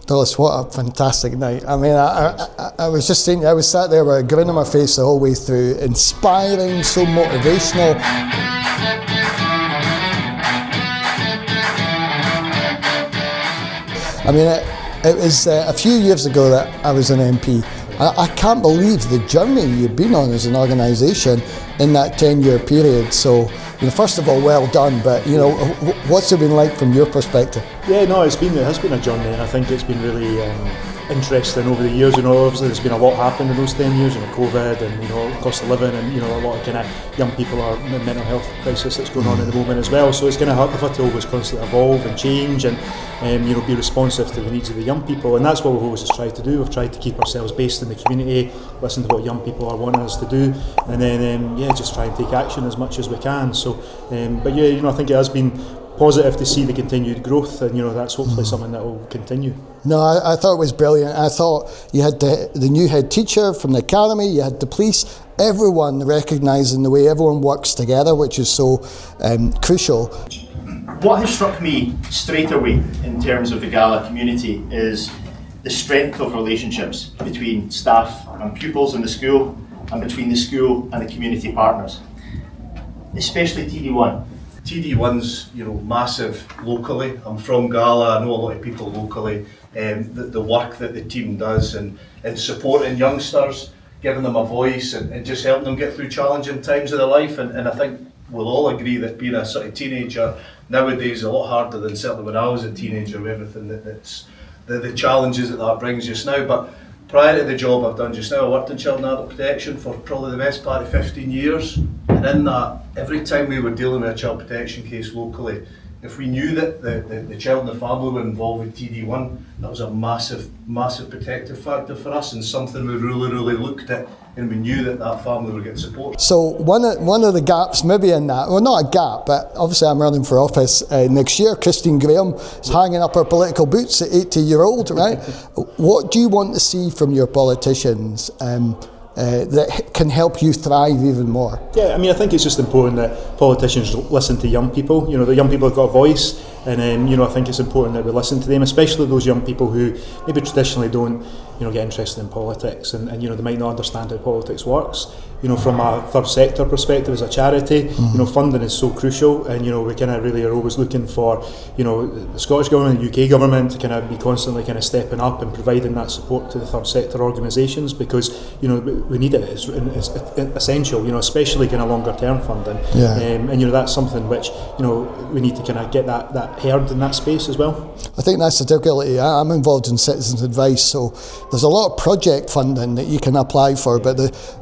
Douglas, what a fantastic night. I mean, I was just saying, I was sat there with a grin on my face the whole way through, inspiring, so motivational. I mean, it was a few years ago that I was an MP. I can't believe the journey you've been on as an organisation in that 10-year period. So, you know, first of all, well done, but, you know, what's it been like from your perspective? Yeah, no, it has been a journey, and I think it's been really interesting over the years. You know, obviously there's been a lot happened in those 10 years, you know, COVID and, you know, cost of living, and, you know, a lot of kind of young people are in mental health crisis that's going on at the moment as well. So it's going to have to always constantly evolve and change and, you know, be responsive to the needs of the young people, and that's what we've always tried to do. We've tried to keep ourselves based in the community, listen to what young people are wanting us to do, and then yeah, just try and take action as much as we can. So, but yeah, you know, I think it has been positive to see the continued growth, and, you know, that's hopefully something that will continue. No, I thought it was brilliant. I thought you had the new head teacher from the academy, you had the police, everyone recognising the way everyone works together, which is so crucial. What has struck me straight away in terms of the Gala community is the strength of relationships between staff and pupils in the school, and between the school and the community partners, especially TD1. TD1's, you know, massive locally. I'm from Gala, I know a lot of people locally. The work that the team does in supporting youngsters, giving them a voice and just helping them get through challenging times of their life. And I think we'll all agree that being a sort of teenager nowadays is a lot harder than certainly when I was a teenager, with everything that's the challenges that brings just now. But prior to the job I've done just now, I worked in child and adult protection for probably the best part of 15 years. And in that, every time we were dealing with a child protection case locally, if we knew that the child and the family were involved with TD1, that was a massive, massive protective factor for us, and something we really looked at, and we knew that family would get support. So one of the gaps maybe in that, well, not a gap, but obviously I'm running for office next year. Christine Graham is hanging up her political boots at 80-year-old, right? What do you want to see from your politicians that can help you thrive even more? Yeah, I mean, I think it's just important that politicians listen to young people. You know, the young people have got a voice, and you know, I think it's important that we listen to them, especially those young people who maybe traditionally don't, you know, get interested in politics, and you know, they might not understand how politics works. You know, from a third sector perspective as a charity, you know, funding is so crucial, and you know, we kind of really are always looking for, you know, the Scottish Government and the UK Government to kind of be constantly kind of stepping up and providing that support to the third sector organisations, because, you know, we need it. It's essential, you know, especially kind of longer term funding. Yeah. And you know, that's something which, you know, we need to kind of get that heard in that space as well. I think that's the difficulty. I'm involved in citizens advice, so there's a lot of project funding that you can apply for, but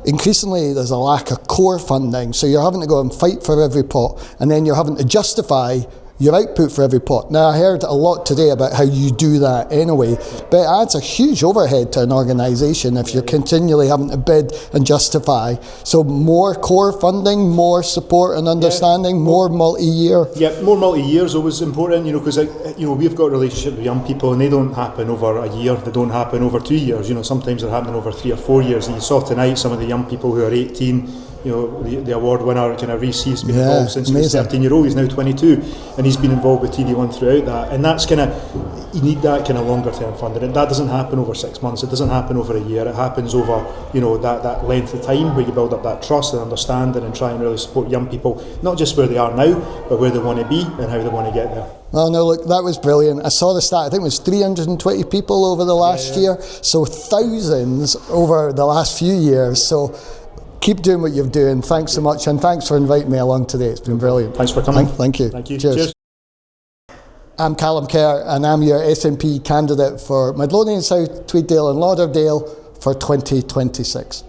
increasingly there's a lack of core funding, so you're having to go and fight for every pot, and then you're having to justify your output for every pot. Now, I heard a lot today about how you do that anyway, but it adds a huge overhead to an organisation if you're continually having to bid and justify. So more core funding, more support and understanding, more multi-year. Yeah, more multi-year is always important, you know, because, you know, we've got a relationship with young people, and they don't happen over a year, they don't happen over 2 years, you know, sometimes they're happening over 3 or 4 years. And you saw tonight some of the young people who are 18, you know, the award winner, kind of Reece, he's been involved since he was 13-year-old, he's now 22, and he's been involved with TD1 throughout that, and that's kind of, you need that kind of longer term funding, and that doesn't happen over 6 months, it doesn't happen over a year, it happens over, you know, that length of time where you build up that trust and understanding and try and really support young people, not just where they are now, but where they want to be and how they want to get there. Well, no, look, that was brilliant. I saw the stat, I think it was 320 people over the last year, so thousands over the last few years, so keep doing what you're doing. Thanks so much, and thanks for inviting me along today. It's been brilliant. Thanks for coming. Thank you. Thank you. Cheers. I'm Callum Kerr, and I'm your SNP candidate for Midlothian South, Tweeddale and Lauderdale for 2026.